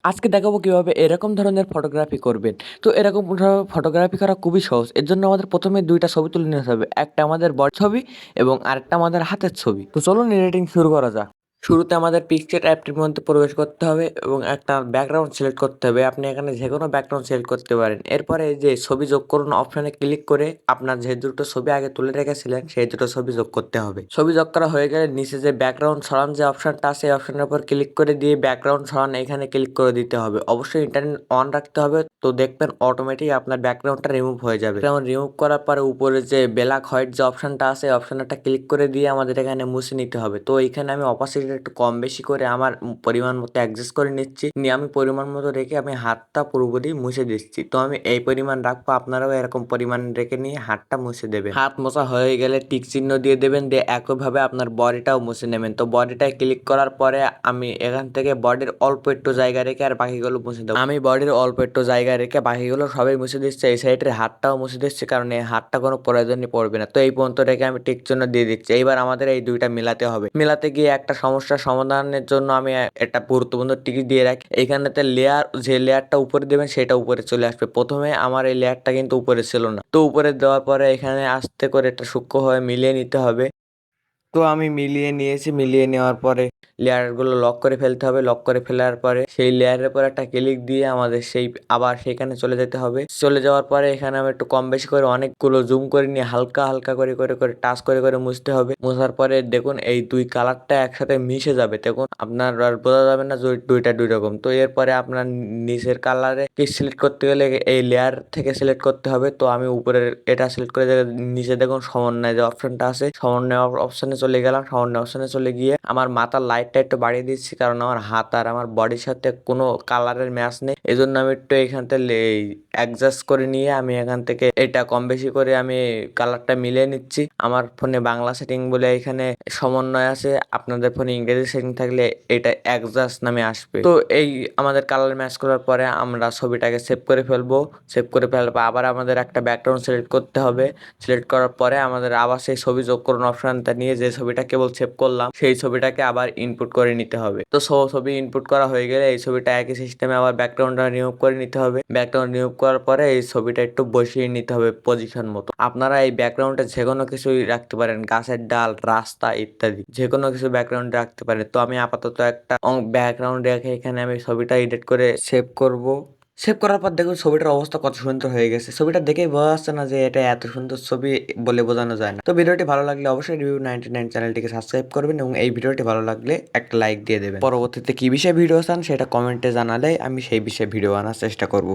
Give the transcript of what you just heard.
আজকে দেখাবো কিভাবে এরকম ধরনের ফটোগ্রাফি করবেন। তো এরকম ফটোগ্রাফি করা খুবই সহজ। এর জন্য আমাদের ১ম এ ২ টা ছবি তুলে নিতে হবে। একটা আমাদের বডির ছবি এবং আরেকটা আমাদের হাতের ছবি। তো চলুন এডিটিং শুরু করা যাক। শুরুতে আমাদের পিকচার অ্যাপটির মধ্যে প্রবেশ করতে হবে এবং একটা ব্যাকগ্রাউন্ড সিলেক্ট করতে হবে। আপনি এখানে যেকোনো ব্যাকগ্রাউন্ড সিলেক্ট করতে পারেন। এরপরে এই যে ছবি যোগ করুন অপশনে ক্লিক করে আপনার যে দুটো ছবি আগে তুলে রেখেছিলেন সেই দুটো ছবি যোগ করতে হবে। ছবি যোগ করা হয়ে গেলে নিচে যে ব্যাকগ্রাউন্ড সরান যে অপশনটা আছে এই অপশনের উপর ক্লিক করে দিয়ে ব্যাকগ্রাউন্ড সরান এখানে ক্লিক করে দিতে হবে। অবশ্যই ইন্টারনেট অন রাখতে হবে, তো দেখবেন অটোমেটিক আপনার ব্যাকগ্রাউন্ডটা রিমুভ হয়ে যাবে। যেমন রিমুভ করার পরে উপরে যে ব্ল্যাক হোয়াইট যে অপশনটা আছে এই অপশনটা ক্লিক করে দিয়ে আমাদের এখানে মুছে নিতে হবে। তো এখানে আমি অপাসিটিটা একটু কম বেশি করে আমার পরিমাণ মতো অ্যাডজাস্ট করে নিচ্ছি। নিয়ে আমি পরিমাণ মতো রেখে আমি হাতটা পুরোপুরি মুছে দিচ্ছি। তো আমি এই পরিমাণ রাখবো, আপনারাও এরকম পরিমাণ রেখে নিয়ে হাতটা মুছে দেবেন। হাত মোছা হয়ে গেলে টিক চিহ্ন দিয়ে দেবেন, দিয়ে একইভাবে আপনার বডিটাও মুছে নেবেন। তো বডিটায় ক্লিক করার পরে আমি এখান থেকে বডির অল্প একটু জায়গা রেখে আর বাকিগুলো মুছে দেবো। আমি বডির অল্প একটু জায়গা রেখে বাকিগুলো সবাই মুছে দিচ্ছি। এই সাইডের হাতটাও মুছে দিচ্ছি, কারণ এই হাতটা কোনো প্রয়োজনই পড়বে না। তো এই পর্যন্ত রেখে আমি টিক চিহ্ন দিয়ে দিচ্ছি। এইবার আমাদের এই দুইটা মিলাতে হবে। মিলাতে গিয়ে একটা সমস্যার সমাধানের জন্য আমি একটা গুরুত্বপূর্ণ টিক দিয়ে রাখি। এইখানেতে লেয়ার, যে লেয়ারটা উপরে দেবেন সেটা উপরে চলে আসবে। প্রথমে আমার এই লেয়ারটা কিন্তু উপরে ছিল না। তো উপরে দেওয়ার পরে এখানে আস্তে করে এটা সূক্ষ্মভাবে মিলিয়ে নিতে হবে। তো আমি মিলিয়ে নিয়েছি। মিলিয়ে নেওয়ার পরে লেয়ারগুলো লক করে ফেলতে হবে। লক করে ফেলার পরে সেই লেয়ারের পর একটা ক্লিক দিয়ে আমাদের সেই আবার সেখানে চলে যেতে হবে। চলে যাওয়ার পরে এখানে আমি একটু কম বেশি করে অনেকগুলো জুম করে নিয়ে হালকা হালকা করে টাচ করে মুছতে হবে। মোছার পরে দেখুন এই দুই কালারটা একসাথে মিশে যাবে। দেখুন আপনার আর বোঝা যাবে না যে দুইটা দুই রকম। তো এরপরে আপনার নিচের কালারে কি সিলেক্ট করতে গেলে এই লেয়ার থেকে সিলেক্ট করতে হবে। তো আমি উপরের এটা সিলেক্ট করে নিচে দেখুন সমন্বয় যে অপশনটা আছে সমন্বয় অপশনে চলে গেলাম। সমন্বয় অপশনে চলে গিয়ে আমার মাথার লাইটটা একটু বাড়িয়ে দিচ্ছি, কারণ আমার হাত আর আমার বডির সাথে কোনো কালারের ম্যাচ নেই। এজন্য আমি একটু এখান থেকে অ্যাডজাস্ট করে নিয়ে আমি এখান থেকে এটা কম বেশি করে আমি কালারটা মিলিয়ে নিচ্ছি। আমার ফোনে বাংলা সেটিং বলে এখানে সমন্বয় আছে, আপনাদের ফোনে ইংরেজি সেটিং থাকলে এটা অ্যাডজাস্ট নামে আসবে। তো এই আমাদের কালার ম্যাচ করার পরে আমরা ছবিটাকে সেভ করে ফেলবো। সেভ করে ফেলার পর আবার আমাদের একটা ব্যাকগ্রাউন্ড সিলেক্ট করতে হবে। সিলেক্ট করার পরে আমাদের আবার সেই ছবি যোগ করুন অপশনটা নিয়ে যে ছবিটা কেবল সেভ করলাম সেই ছবিটাকে আবার ইনপুট করে নিতে হবে। তো ছবি ইনপুট করা হয়ে গেলে এই ছবিটা একই সিস্টেমে আবার ব্যাকগ্রাউন্ডটা রিমুভ করে নিতে হবে। ব্যাকগ্রাউন্ড রিমুভ করার পরে এই ছবিটা একটু বসিয়ে নিতে হবে পজিশন মতো। আপনারা এই ব্যাকগ্রাউন্ডে যে কোনো কিছুই রাখতে পারেন, গাছের ডাল, রাস্তা ইত্যাদি যে কোনো কিছু ব্যাকগ্রাউন্ডে রাখতে পারেন। তো আমি আপাতত একটা ব্যাকগ্রাউন্ড রেখে এখানে আমি ছবিটা এডিট করে সেভ করব। সেভ করার পর দেখুন ছবিটার অবস্থা কত সুন্দর হয়ে গেছে। ছবিটা দেখেই বোঝা যাচ্ছে না যে এটা এত সুন্দর ছবি বলে বোঝানো যায় না। তো ভিডিওটি ভালো লাগলে অবশ্যই রিভিউ 99 চ্যানেলটিকে সাবস্ক্রাইব করবেন এবং এই ভিডিওটি ভালো লাগলে একটা লাইক দিয়ে দেবেন। পরবর্তীতে কি বিষয়ে ভিডিও চান সেটা কমেন্টে জানালে আমি সেই বিষয়ে ভিডিও আনার চেষ্টা করব।